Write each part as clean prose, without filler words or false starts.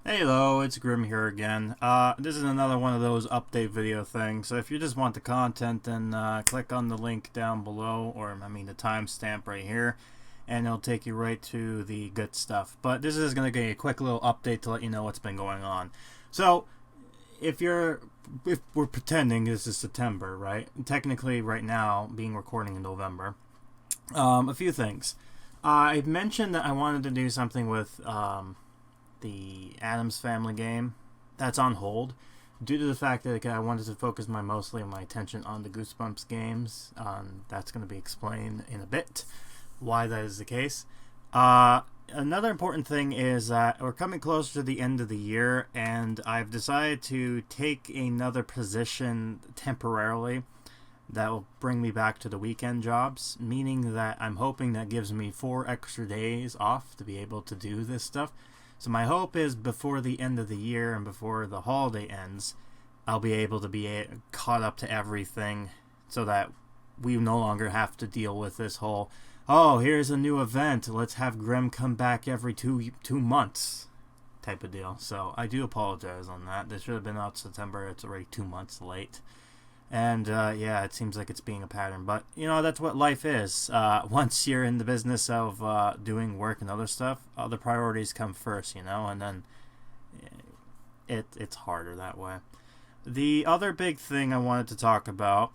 Hello, it's Grim here again. This is another one of those update video things. So if you just want the content, then click on the link down below, or the timestamp right here, and it'll take you right to the good stuff. But this is going to give you a quick little update to let you know what's been going on. So if we're pretending this is September, right? Technically, right now, being recording in November. A few things. I mentioned that I wanted to do something with the Addams Family game. That's on hold due to the fact that I wanted to focus mostly my attention on the Goosebumps games. That's going to be explained in a bit why that is the case. Another important thing is that we're coming closer to the end of the year, and I've decided to take another position temporarily that will bring me back to the weekend jobs, meaning that I'm hoping that gives me 4 extra days off to be able to do this stuff. So my hope is before the end of the year and before the holiday ends, I'll be able to be caught up to everything so that we no longer have to deal with this whole, oh, here's a new event, let's have Grim come back every two months type of deal. So I do apologize on that. This should have been out September. It's already 2 months late. And yeah, it seems like it's being a pattern, but that's what life is. Once you're in the business of doing work and other stuff, other priorities come first, and then it's harder that way. The other big thing I wanted to talk about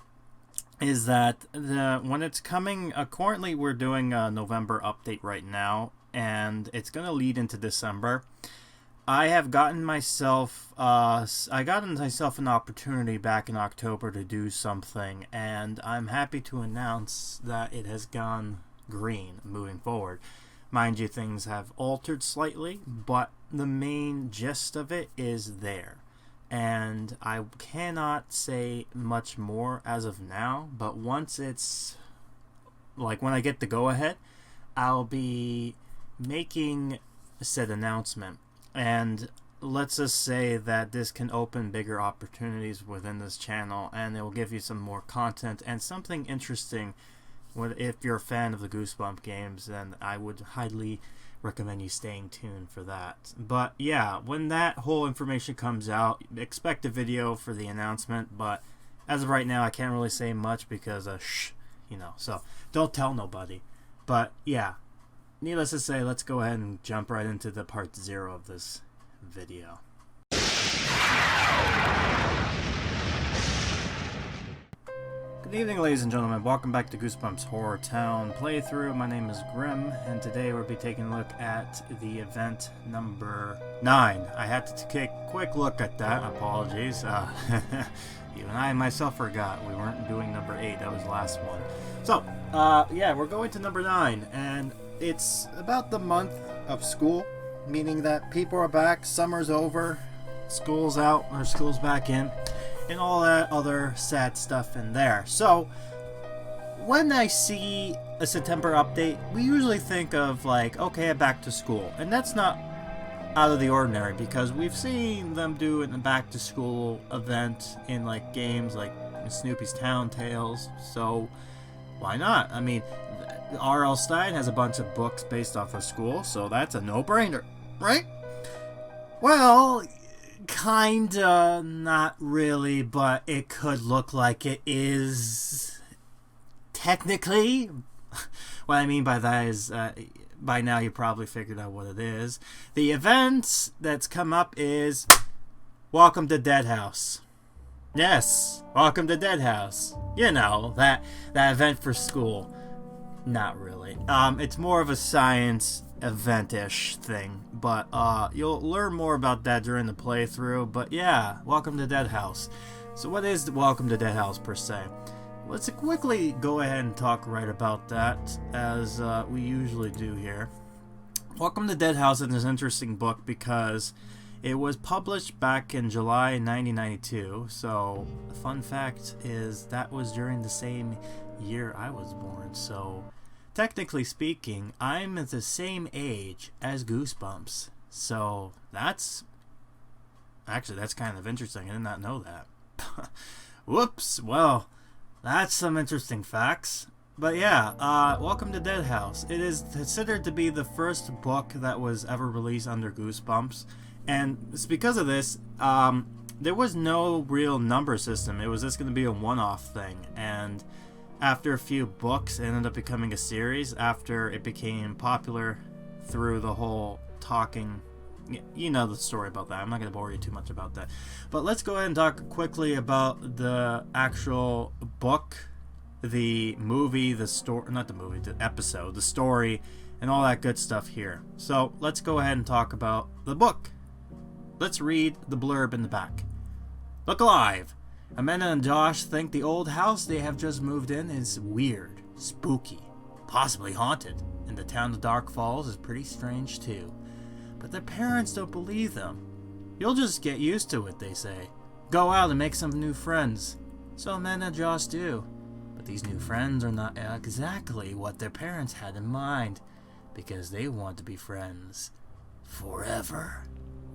is that when it's coming, currently we're doing a November update right now, and it's going to lead into December. I have gotten myself an opportunity back in October to do something, and I'm happy to announce that it has gone green moving forward. Mind you, things have altered slightly, but the main gist of it is there. And I cannot say much more as of now, but once it's, when I get the go-ahead, I'll be making said announcement. And let's just say that this can open bigger opportunities within this channel, and it will give you some more content and something interesting. If you're a fan of the Goosebump games, then I would highly recommend you staying tuned for that. But yeah, when that whole information comes out, expect a video for the announcement. But as of right now, I can't really say much because so don't tell nobody. But yeah, needless to say, let's go ahead and jump right into the part 0 of this video. Good evening, ladies and gentlemen. Welcome back to Goosebumps HorrorTown playthrough. My name is Grim, and today we'll be taking a look at the event number 9. I had to take a quick look at that. Apologies. Even I myself forgot. We weren't doing number 8. That was the last one. So, yeah, we're going to number 9, and it's about the month of school, meaning that people are back, summer's over, school's out, or school's back in, and all that other sad stuff in there. So, when I see a September update, we usually think of okay, back to school. And that's not out of the ordinary, because we've seen them do a back to school event in games like Snoopy's Town Tales, so why not? R.L. Stine has a bunch of books based off of school, so that's a no-brainer, right? Well, kinda, not really, but it could look like it is technically. What I mean by that is, by now you probably figured out what it is. The event that's come up is Welcome to Dead House. Yes, Welcome to Dead House. That event for school. Not really. It's more of a science event-ish thing, but you'll learn more about that during the playthrough. But yeah, Welcome to Dead House. So what is Welcome to Dead House per se? Let's quickly go ahead and talk right about that, as we usually do here. Welcome to Dead House is an interesting book because it was published back in July 1992, so the fun fact is that was during the same year I was born, so technically speaking, I'm at the same age as Goosebumps, so that's kind of interesting. I did not know that. Whoops, well, that's some interesting facts. But yeah, Welcome to Dead House. It is considered to be the first book that was ever released under Goosebumps, And it's because of this, there was no real number system. It was just going to be a one-off thing. And after a few books, it ended up becoming a series after it became popular through the whole talking. You know the story about that. I'm not going to bore you too much about that. But let's go ahead and talk quickly about the actual book, the movie, the story, not the movie, the episode, the story, and all that good stuff here. So let's go ahead and talk about the book. Let's read the blurb in the back. Look alive! Amanda and Josh think the old house they have just moved in is weird, spooky, possibly haunted, and the town of Dark Falls is pretty strange too. But their parents don't believe them. You'll just get used to it, they say. Go out and make some new friends. So Amanda and Josh do. But these new friends are not exactly what their parents had in mind, because they want to be friends forever.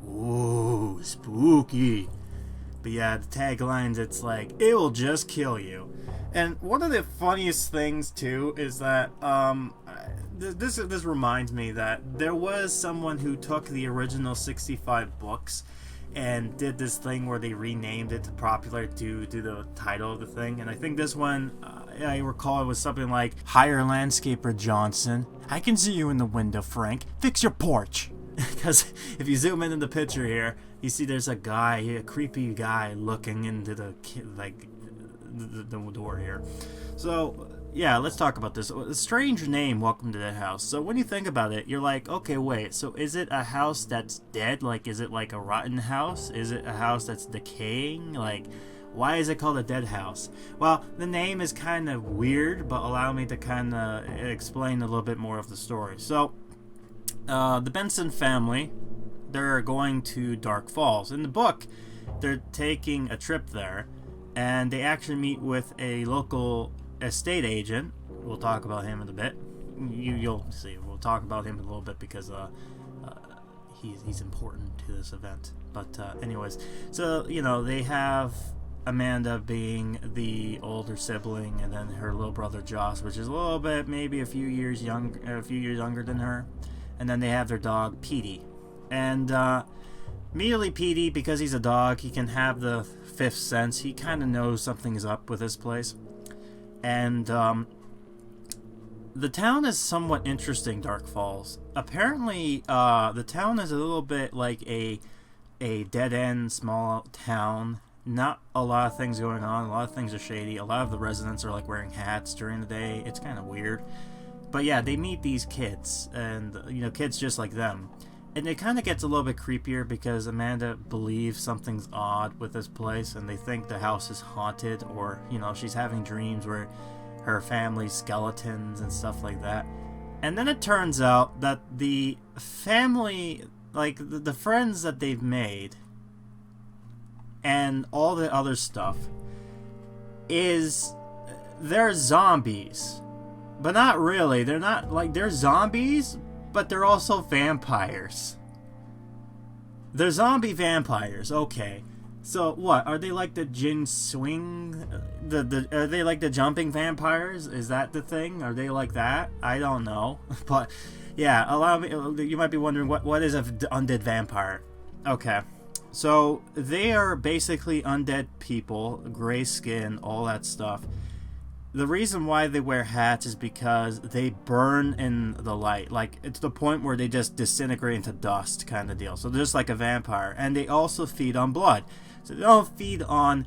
Ooh, spooky. But yeah, the taglines, it's like, it will just kill you. And one of the funniest things, too, is that, this reminds me that there was someone who took the original 65 books and did this thing where they renamed it to popular to the title of the thing. And I think this one, I recall it was something like, Hire Landscaper Johnson. I can see you in the window, Frank. Fix your porch. Because if you zoom in the picture here, you see there's a guy, a creepy guy looking into the door here. So yeah, let's talk about this. A strange name, Welcome to the House. So when you think about it, you're like, okay, wait, so is it a house that's dead? Like, is it like a rotten house? Is it a house that's decaying? Like, why is it called a dead house? Well, the name is kind of weird, but allow me to kind of explain a little bit more of the story. So the Benson family, they're going to Dark Falls. In the book, they're taking a trip there, and they actually meet with a local estate agent. We'll talk about him in a bit. You'll see. We'll talk about him in a little bit because he's important to this event. But anyways, so you know they have Amanda being the older sibling, and then her little brother Josh, which is a little bit, maybe a few years younger than her. And then they have their dog, Pt.0. And immediately Pt.0, because he's a dog, he can have the fifth sense. He kind of knows something is up with this place. And the town is somewhat interesting, Dark Falls. Apparently, the town is a little bit like a dead-end small town. Not a lot of things going on. A lot of things are shady. A lot of the residents are like wearing hats during the day. It's kind of weird. But yeah, they meet these kids, and you know, kids just like them. And it kind of gets a little bit creepier because Amanda believes something's odd with this place, and they think the house is haunted, or you know, she's having dreams where her family's skeletons and stuff like that. And then it turns out that the family, like the friends that they've made, and all the other stuff, they're zombies. But not really. They're not, like, they're zombies, but they're also vampires. They're zombie vampires, okay. So, what? Are they like the Jin Swing? Are they like the jumping vampires? Is that the thing? Are they like that? I don't know. But, yeah, allow me, you might be wondering, what is an undead vampire? Okay. So, they are basically undead people, gray skin, all that stuff. The reason why they wear hats is because they burn in the light. Like, it's the point where they just disintegrate into dust kind of deal. So they're just like a vampire. And they also feed on blood. So they don't feed on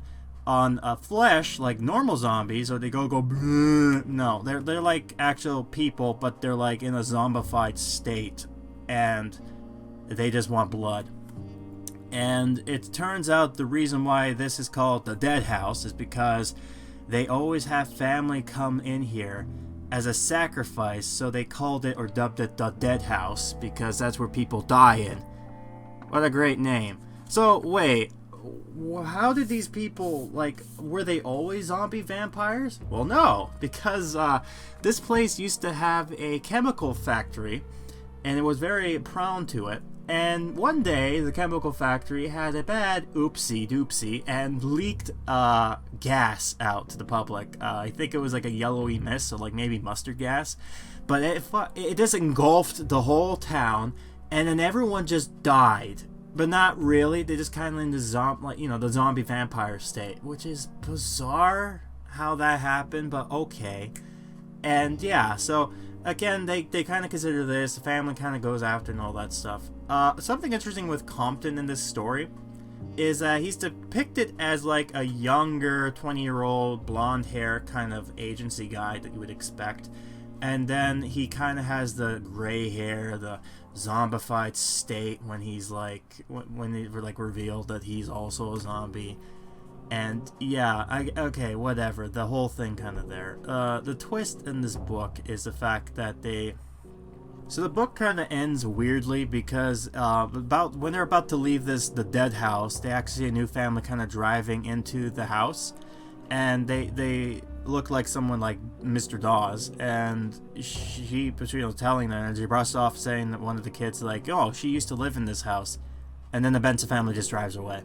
flesh like normal zombies, or they go bleh. No, they're like actual people, but they're like in a zombified state. And they just want blood. And it turns out the reason why this is called the Dead House is because they always have family come in here as a sacrifice, so they called it or dubbed it the Dead House because that's where people die in. What a great name. So, wait, how did these people, like, were they always zombie vampires? Well, no, because this place used to have a chemical factory, and it was very prone to it. And one day, the chemical factory had a bad oopsie-doopsie and leaked gas out to the public. I think it was like a yellowy mist, so like maybe mustard gas. But it just engulfed the whole town, and then everyone just died. but not really. They're just kind of in the the zombie vampire state, which is bizarre how that happened, but okay. And yeah, so again, they kind of consider this, the family kind of goes after and all that stuff. Something interesting with Compton in this story is that he's depicted as like a younger 20-year-old blonde hair kind of agency guy that you would expect. And then he kind of has the gray hair, the zombified state when he's like, when they were like revealed that he's also a zombie. And yeah, okay, whatever. The whole thing kind of there. The twist in this book is the fact that so the book kind of ends weirdly because about when they're about to leave the dead house, they actually see a new family kind of driving into the house, and they look like someone like Mr. Dawes, and she telling them, and she brushed off saying that one of the kids like, oh, she used to live in this house, and then the Benson family just drives away.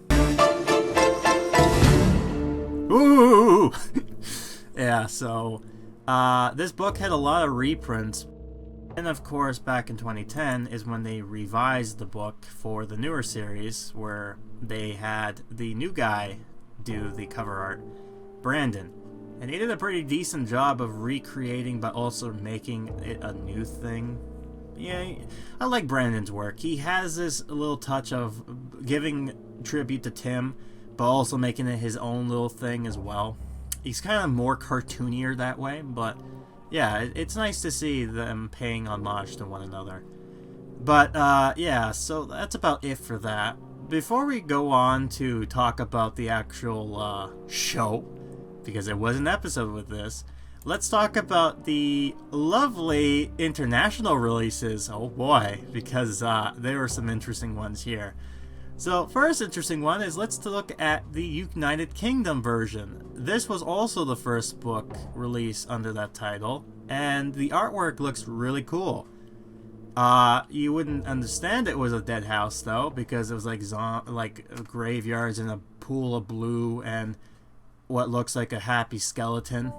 Ooh! Yeah, so this book had a lot of reprints. And of course, back in 2010 is when they revised the book for the newer series, where they had the new guy do the cover art, Brandon. And he did a pretty decent job of recreating, but also making it a new thing. Yeah, I like Brandon's work. He has this little touch of giving tribute to Tim, but also making it his own little thing as well. He's kind of more cartoonier that way, but yeah, it's nice to see them paying homage to one another. But yeah, so that's about it for that. Before we go on to talk about the actual show, because there was an episode with this, let's talk about the lovely international releases. Oh boy, because there were some interesting ones here. So, first interesting one is let's look at the United Kingdom version. This was also the first book released under that title, and the artwork looks really cool. You wouldn't understand it was a dead house though, because it was like graveyards and a pool of blue and what looks like a happy skeleton.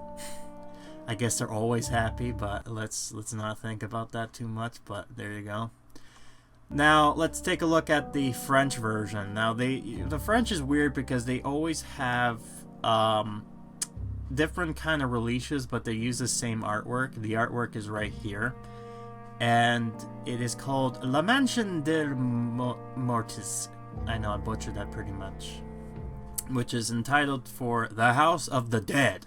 I guess they're always happy, but let's not think about that too much. But there you go. Now, let's take a look at the French version. Now, the French is weird because they always have different kind of releases, but they use the same artwork. The artwork is right here. And it is called La Mansion des Mortis. I know I butchered that pretty much. Which is entitled for The House of the Dead.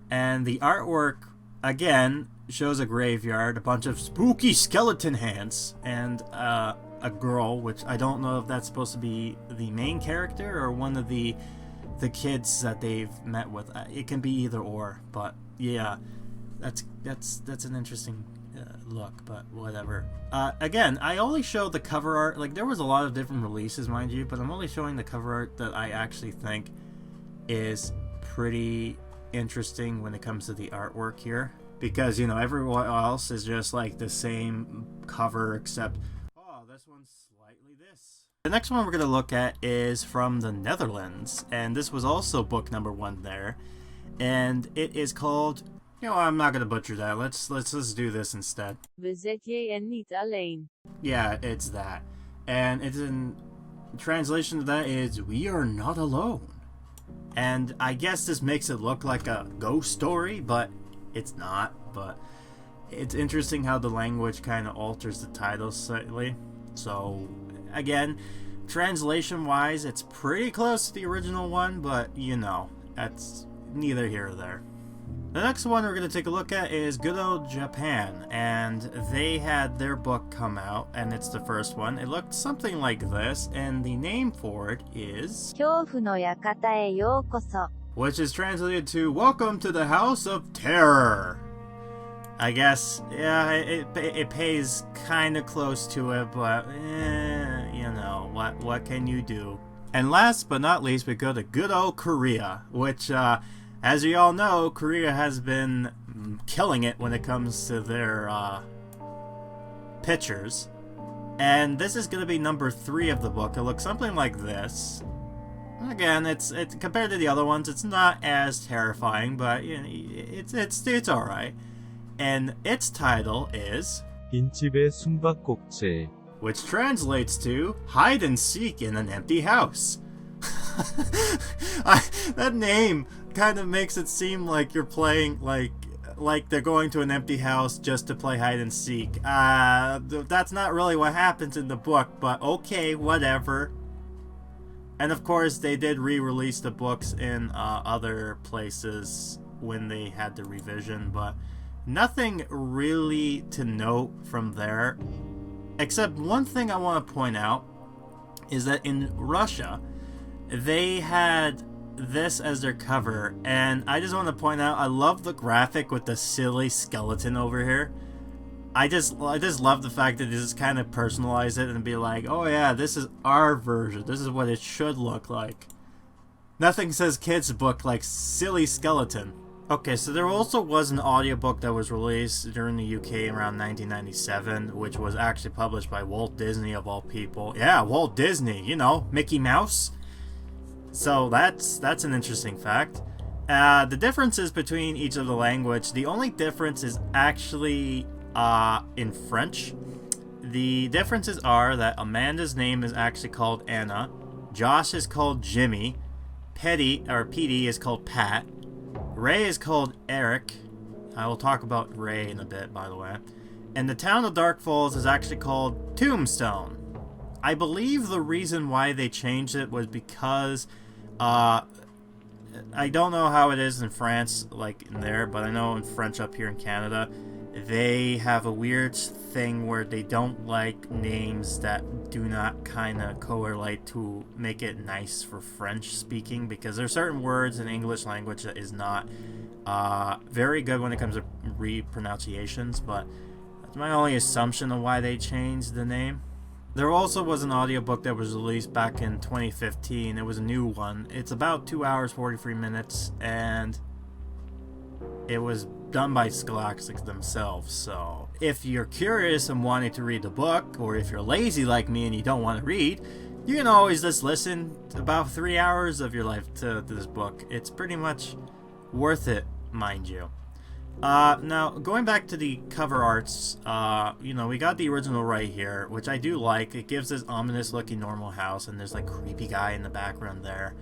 And the artwork, again, shows a graveyard, a bunch of spooky skeleton hands, and a girl, which I don't know if that's supposed to be the main character or one of the kids that they've met with. It can be either or, but yeah, that's an interesting look, but whatever. Again, I only showed the cover art. Like, there was a lot of different releases, mind you, but I'm only showing the cover art that I actually think is pretty interesting when it comes to the artwork here. Because, everyone else is just like the same cover, except, oh, this one's slightly this. The next one we're going to look at is from the Netherlands, and this was also book number 1 there. And it is called, I'm not going to butcher that. Let's do this instead. We zet je en niet alleen. Yeah, it's that. And it's in translation to that is, we are not alone. And I guess this makes it look like a ghost story, but it's not. But it's interesting how the language kind of alters the title slightly. So, again, translation-wise, it's pretty close to the original one, but, that's neither here or there. The next one we're going to take a look at is Good Old Japan, and they had their book come out, and it's the first one. It looked something like this, and the name for it is 恐怖の館へようこそ. Which is translated to Welcome to the House of Terror. I guess, yeah, it pays kind of close to it, but, what can you do? And last but not least, we go to good old Korea, which, as you all know, Korea has been killing it when it comes to their pictures. And this is going to be number 3 of the book. It looks something like this. Again, it's compared to the other ones, it's not as terrifying, but it's all right. And its title is 빈집의 숨바꼭질. which translates to hide and seek in an empty house. That name kind of makes it seem like you're playing like they're going to an empty house just to play hide and seek. That's not really what happens in the book, but okay, whatever. And of course, they did re-release the books in other places when they had the revision, but nothing really to note from there. Except one thing I want to point out is that in Russia, they had this as their cover, and I just want to point out, I love the graphic with the silly skeleton over here. I just love the fact that they just kind of personalize it and be like, oh yeah, this is our version. This is what it should look like. Nothing says kids book like silly skeleton. Okay, so there also was an audiobook that was released during the UK around 1997, which was actually published by Walt Disney of all people. Yeah, Walt Disney, you know, Mickey Mouse. So that's an interesting fact. The differences between each of the language, the only difference is actually in French. The differences are that Amanda's name is actually called Anna, Josh is called Jimmy, Pt.0 is called Pat, Ray is called Eric. I will talk about Ray in a bit, by the way. And the town of Dark Falls is actually called Tombstone. I believe the reason why they changed it was because I don't know how it is in France, like in there, but I know in French up here in Canada, they have a weird thing where they don't like names that do not kind of correlate to make it nice for French speaking, because there are certain words in English language that is not very good when it comes to re-pronunciations, but that's my only assumption of why they changed the name. There also was an audiobook that was released back in 2015. It was a new one. It's about 2 hours, 43 minutes, and it was done by Scholastic themselves. So if you're curious and wanting to read the book, or if you're lazy like me and you don't want to read, you can always just listen about 3 hours of your life to this book. It's pretty much worth it, mind you. Now, going back to the cover arts, we got the original right here, which I do like. It gives this ominous-looking normal house, and there's, like, creepy guy in the background there.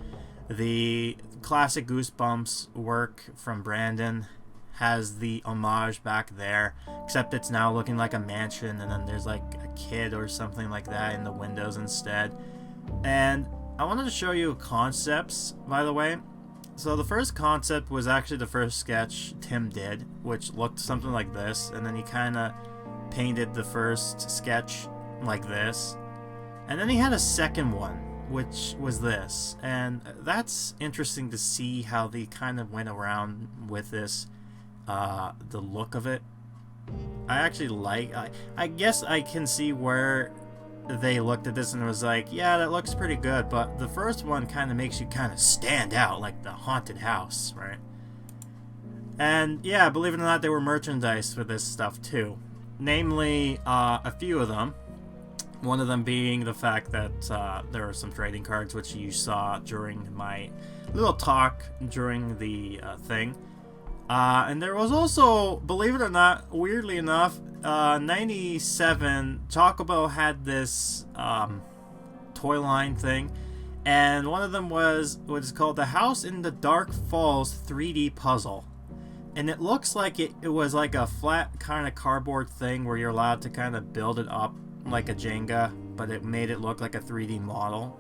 The classic Goosebumps work from Brandon has the homage back there, except it's now looking like a mansion, and then there's, like, a kid or something like that in the windows instead. And I wanted to show you concepts, by the way. So the first concept was actually the first sketch Tim did, which looked something like this, and then he kind of painted the first sketch like this, and then he had a second one, which was this, and that's interesting to see how they kind of went around with this, the look of it. I actually like, I guess I can see where they looked at this and was like, yeah, that looks pretty good, but the first one kind of makes you kind of stand out, like the haunted house, right? And yeah, believe it or not, there were merchandise for this stuff too. Namely, a few of them. One of them being the fact that there are some trading cards, which you saw during my little talk during the thing. And there was also, believe it or not, weirdly enough, 97, Taco Bell had this toy line thing, and one of them was what is called the House in the Dark Falls 3D puzzle. And it looks like it was like a flat kind of cardboard thing where you're allowed to kind of build it up like a Jenga, but it made it look like a 3D model.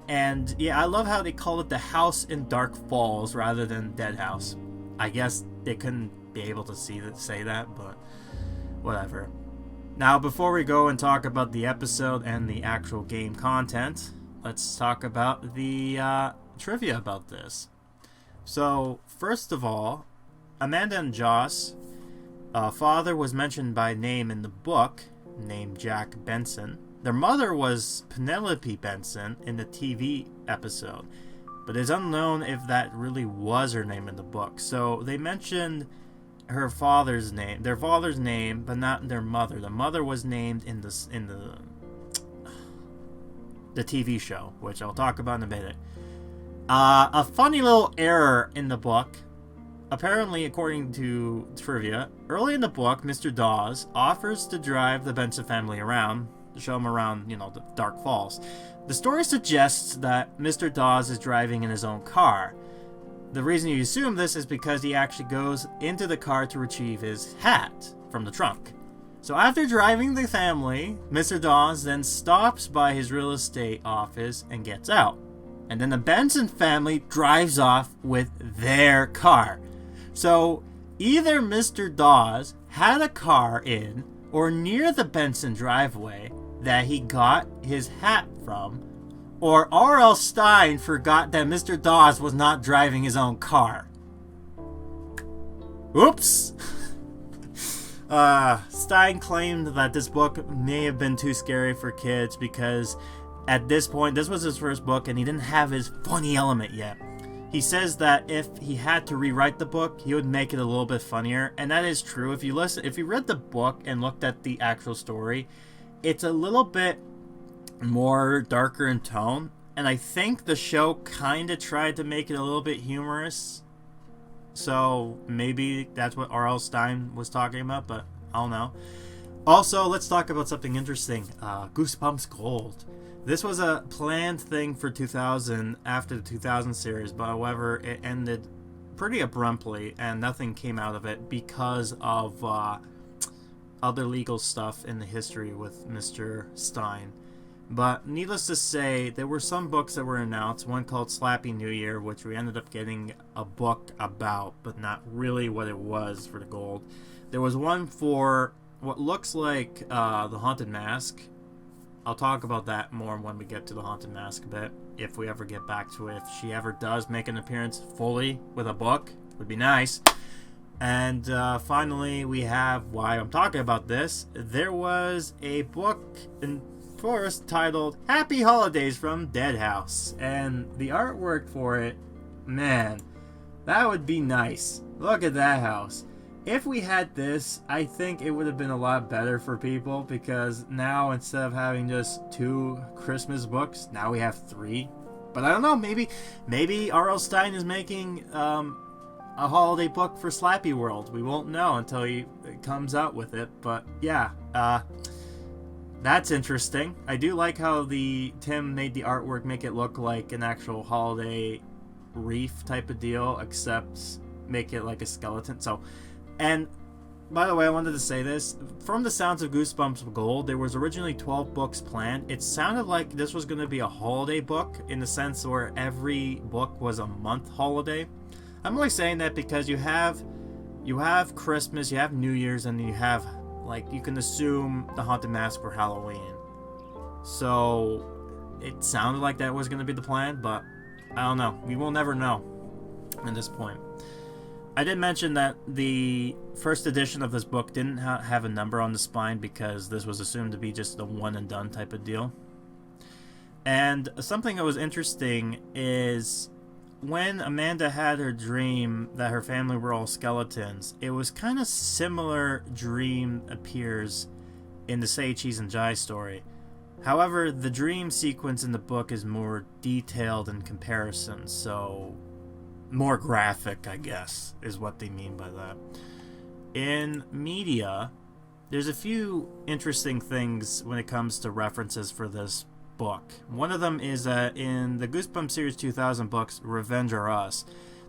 And yeah, I love how they call it the House in Dark Falls rather than Dead House. I guess they couldn't be able to say that, but whatever. Now, before we go and talk about the episode and the actual game content, let's talk about the trivia about this. So, first of all, Amanda and Joss' father was mentioned by name in the book, named Jack Benson. Their mother was Penelope Benson in the TV episode, but it's unknown if that really was her name in the book. So they mentioned their father's name, but not their mother. The mother was named in the TV show, which I'll talk about in a minute. A funny little error in the book. Apparently, according to trivia, early in the book, Mr. Dawes offers to drive the Benson family around show him around, the Dark Falls. The story suggests that Mr. Dawes is driving in his own car. The reason you assume this is because he actually goes into the car to retrieve his hat from the trunk. So after driving the family, Mr. Dawes then stops by his real estate office and gets out. And then the Benson family drives off with their car. So either Mr. Dawes had a car in or near the Benson driveway that he got his hat from, or R.L. Stine forgot that Mr. Dawes was not driving his own car. Oops! Stine claimed that this book may have been too scary for kids because at this point, this was his first book and he didn't have his funny element yet. He says that if he had to rewrite the book, he would make it a little bit funnier, and that is true. If you read the book and looked at the actual story, it's a little bit more darker in tone, and I think the show kind of tried to make it a little bit humorous. So maybe that's what R.L. Stine was talking about, but I don't know. Also, let's talk about something interesting. Goosebumps Gold. This was a planned thing for 2000 after the 2000 series, but however, it ended pretty abruptly and nothing came out of it because of other legal stuff in the history with Mr. Stine. But needless to say, there were some books that were announced, one called Slappy New Year, which we ended up getting a book about, but not really what it was for the gold. There was one for what looks like the Haunted Mask. I'll talk about that more when we get to the Haunted Mask a bit, if we ever get back to it. If she ever does make an appearance fully with a book, would be nice. And finally, we have why I'm talking about this. There was a book in forest titled Happy Holidays from Dead House, and the artwork for it, man, that would be nice. Look at that house. If we had this, I think it would have been a lot better for people, because now instead of having just 2 Christmas books, now we have 3. But I don't know, maybe R.L. Stine is making a holiday book for Slappy World. We won't know until he comes out with it, but yeah, that's interesting. I do like how Tim made the artwork make it look like an actual holiday wreath type of deal, except make it like a skeleton. So, and by the way, I wanted to say this. From the sounds of Goosebumps Gold, there was originally 12 books planned. It sounded like this was going to be a holiday book in the sense where every book was a month holiday. I'm only saying that because you have Christmas, you have New Year's, and you have, like, you can assume the Haunted Mask for Halloween. So it sounded like that was going to be the plan, but I don't know. We will never know at this point. I did mention that the first edition of this book didn't have a number on the spine because this was assumed to be just a one and done type of deal. And something that was interesting is when Amanda had her dream that her family were all skeletons, it was kind of similar dream appears in the Say Cheese and Jai story. However, the dream sequence in the book is more detailed in comparison, so more graphic, I guess, is what they mean by that. In media, there's a few interesting things when it comes to references for this book. One of them is that in the Goosebumps Series 2000 books, Revenge or Us,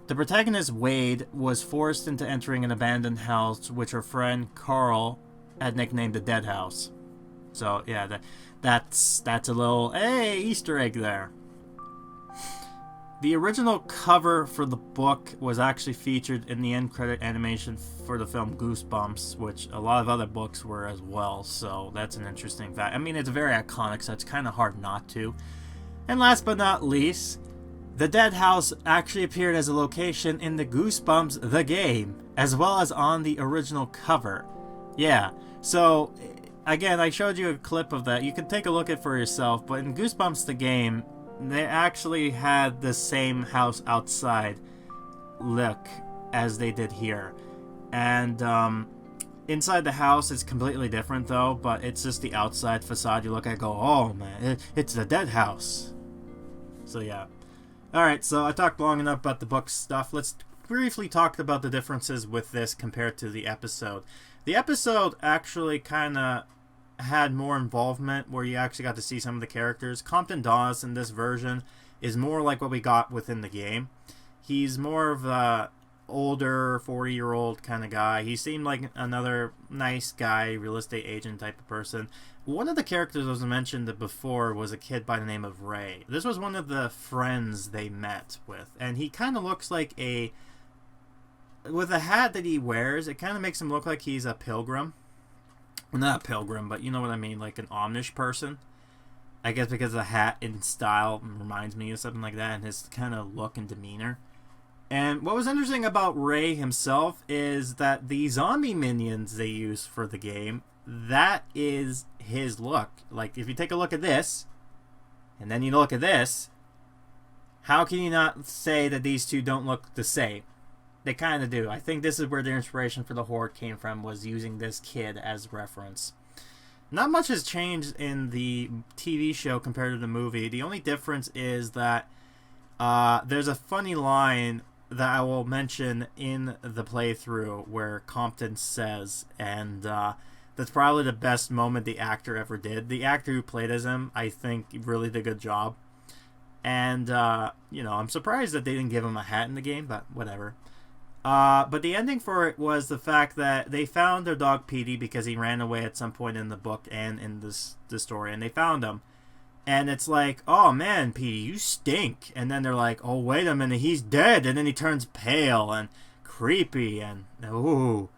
the protagonist Wade was forced into entering an abandoned house which her friend Carl had nicknamed the Dead House. So yeah, that's a little Easter egg there. The original cover for the book was actually featured in the end credit animation for the film Goosebumps, which a lot of other books were as well, so that's an interesting fact. I mean, it's very iconic, so it's kind of hard not to. And last but not least, the Dead House actually appeared as a location in the Goosebumps the game, as well as on the original cover. Yeah, so again, I showed you a clip of that. You can take a look at it for yourself, but in Goosebumps the game, they actually had the same house outside look as they did here. And inside the house is completely different though, but it's just the outside facade. You look at it and go, oh man, it's the Dead House. So yeah. Alright, so I talked long enough about the book stuff. Let's briefly talk about the differences with this compared to the episode. The episode actually kind of had more involvement where you actually got to see some of the characters. Compton Dawes in this version is more like what we got within the game. He's more of a older 40-year-old kind of guy. He seemed like another nice guy, real estate agent type of person. One of the characters that was mentioned before was a kid by the name of Ray. This was one of the friends they met with, and he kind of looks like with the hat that he wears, it kind of makes him look like he's a pilgrim. Well, not a pilgrim, but you know what I mean, like an Amish person. I guess because the hat in style reminds me of something like that, and his kind of look and demeanor. And what was interesting about Ray himself is that the zombie minions they use for the game, that is his look. Like, if you take a look at this, and then you look at this, how can you not say that these two don't look the same? They kind of do. I think this is where the inspiration for the horde came from, was using this kid as reference. Not much has changed in the TV show compared to the movie. The only difference is that there's a funny line that I will mention in the playthrough where Compton says, and that's probably the best moment the actor ever did. The actor who played as him, I think, really did a good job. And, I'm surprised that they didn't give him a hat in the game, but whatever. But the ending for it was the fact that they found their dog Petey because he ran away at some point in the book and in this story, and they found him. And it's like, oh man, Petey, you stink. And then they're like, oh, wait a minute, he's dead. And then he turns pale and creepy and ooh.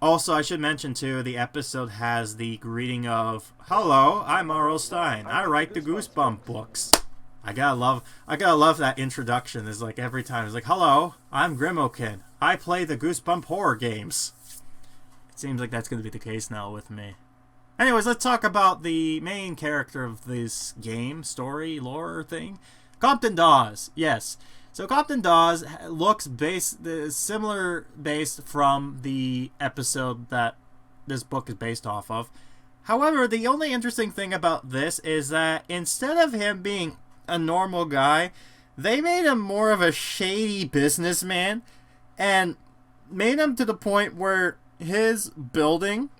Also, I should mention, too, the episode has the greeting of, hello, I'm R.L. Stine. I write the Goosebump books. I gotta love that introduction. It's like every time, it's like, hello, I'm Grimokan. I play the Goosebump horror games. It seems like that's going to be the case now with me. Anyways, let's talk about the main character of this game, story, lore thing. Compton Dawes, yes. So Compton Dawes looks similar based from the episode that this book is based off of. However, the only interesting thing about this is that instead of him being a normal guy, they made him more of a shady businessman and made him to the point where his building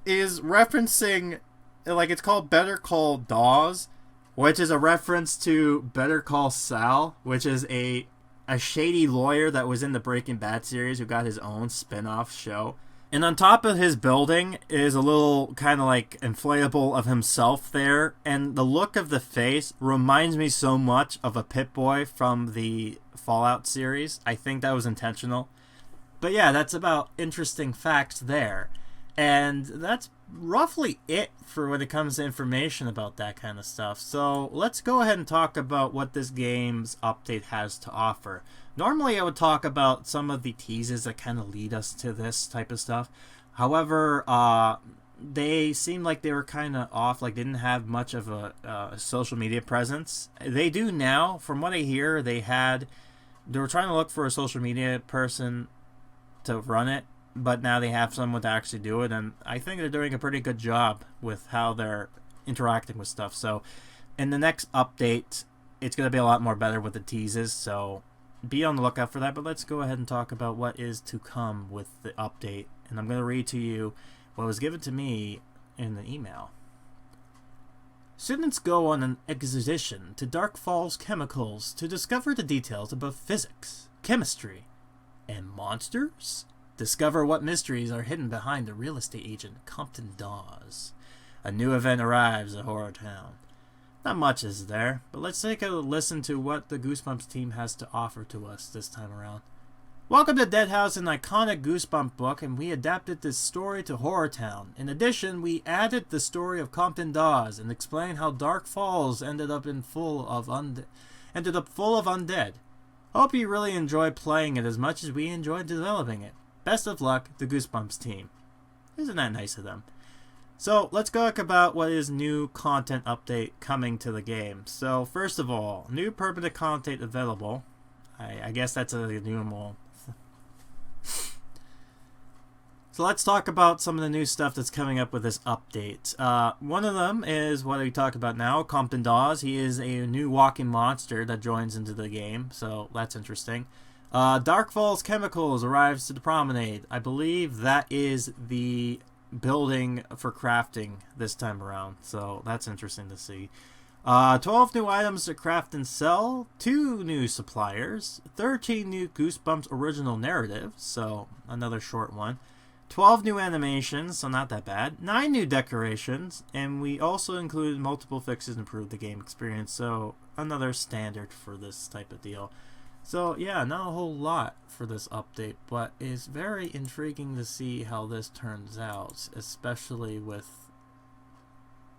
is referencing, like, it's called Better Call Dawes, which is a reference to Better Call Saul, which is a shady lawyer that was in the Breaking Bad series who got his own spin-off show. And on top of his building is a little kind of like inflatable of himself there. And the look of the face reminds me so much of a Pip-Boy from the Fallout series. I think that was intentional. But yeah, that's about interesting facts there. And that's roughly it for when it comes to information about that kind of stuff. So let's go ahead and talk about what this game's update has to offer. Normally I would talk about some of the teases that kind of lead us to this type of stuff. However, they seemed like they were kind of off, like they didn't have much of a social media presence. They do now. From what I hear, they were trying to look for a social media person to run it, but now they have someone to actually do it, and I think they're doing a pretty good job with how they're interacting with stuff. So in the next update, it's going to be a lot more better with the teases, so be on the lookout for that. But let's go ahead and talk about what is to come with the update, and I'm going to read to you what was given to me in the email. Students go on an expedition to Dark Falls Chemicals to discover the details about physics, chemistry, and monsters. Discover what mysteries are hidden behind the real estate agent Compton Dawes. A new event arrives at HorrorTown. Not much is there, but let's take a listen to what the Goosebumps team has to offer to us this time around. Welcome to Dead House, an iconic Goosebump book, and we adapted this story to HorrorTown. In addition, we added the story of Compton Dawes and explained how Dark Falls ended up full of undead. Hope you really enjoy playing it as much as we enjoyed developing it. Best of luck, the Goosebumps team. Isn't that nice of them? So, let's talk about what is new content update coming to the game. So, first of all, new permanent content available. I guess that's a new one. So let's talk about some of the new stuff that's coming up with this update. One of them is what we talked about now, Compton Dawes. He is a new walking monster that joins into the game, so that's interesting. Dark Falls Chemicals arrives to the promenade. I believe that is the building for crafting this time around, so that's interesting to see. 12 new items to craft and sell, 2 new suppliers, 13 new Goosebumps original narratives, so another short one, 12 new animations, so not that bad, 9 new decorations, and we also included multiple fixes to improve the game experience, so another standard for this type of deal. So yeah, not a whole lot for this update, but it's very intriguing to see how this turns out, especially with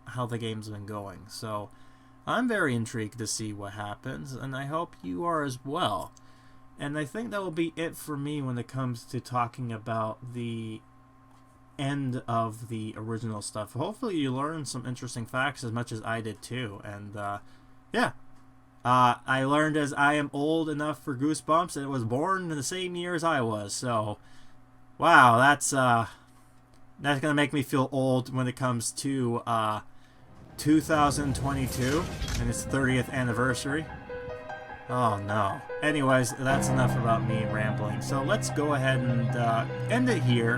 how the game's been going. So I'm very intrigued to see what happens, and I hope you are as well. And I think that will be it for me when it comes to talking about the end of the original stuff. Hopefully you learned some interesting facts as much as I did too. And yeah, I learned as I am old enough for Goosebumps and it was born in the same year as I was. So wow, that's gonna make me feel old when it comes to 2022 and its 30th anniversary. Oh no. Anyways, that's enough about me rambling. So let's go ahead and end it here.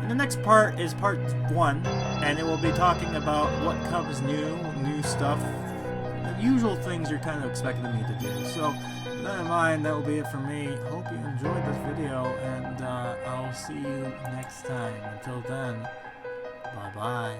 And the next part is part 1, and it will be talking about what comes new stuff, the usual things you're kind of expecting me to do. So with that in mind, that will be it for me. Hope you enjoyed this video, and I'll see you next time. Until then, bye bye.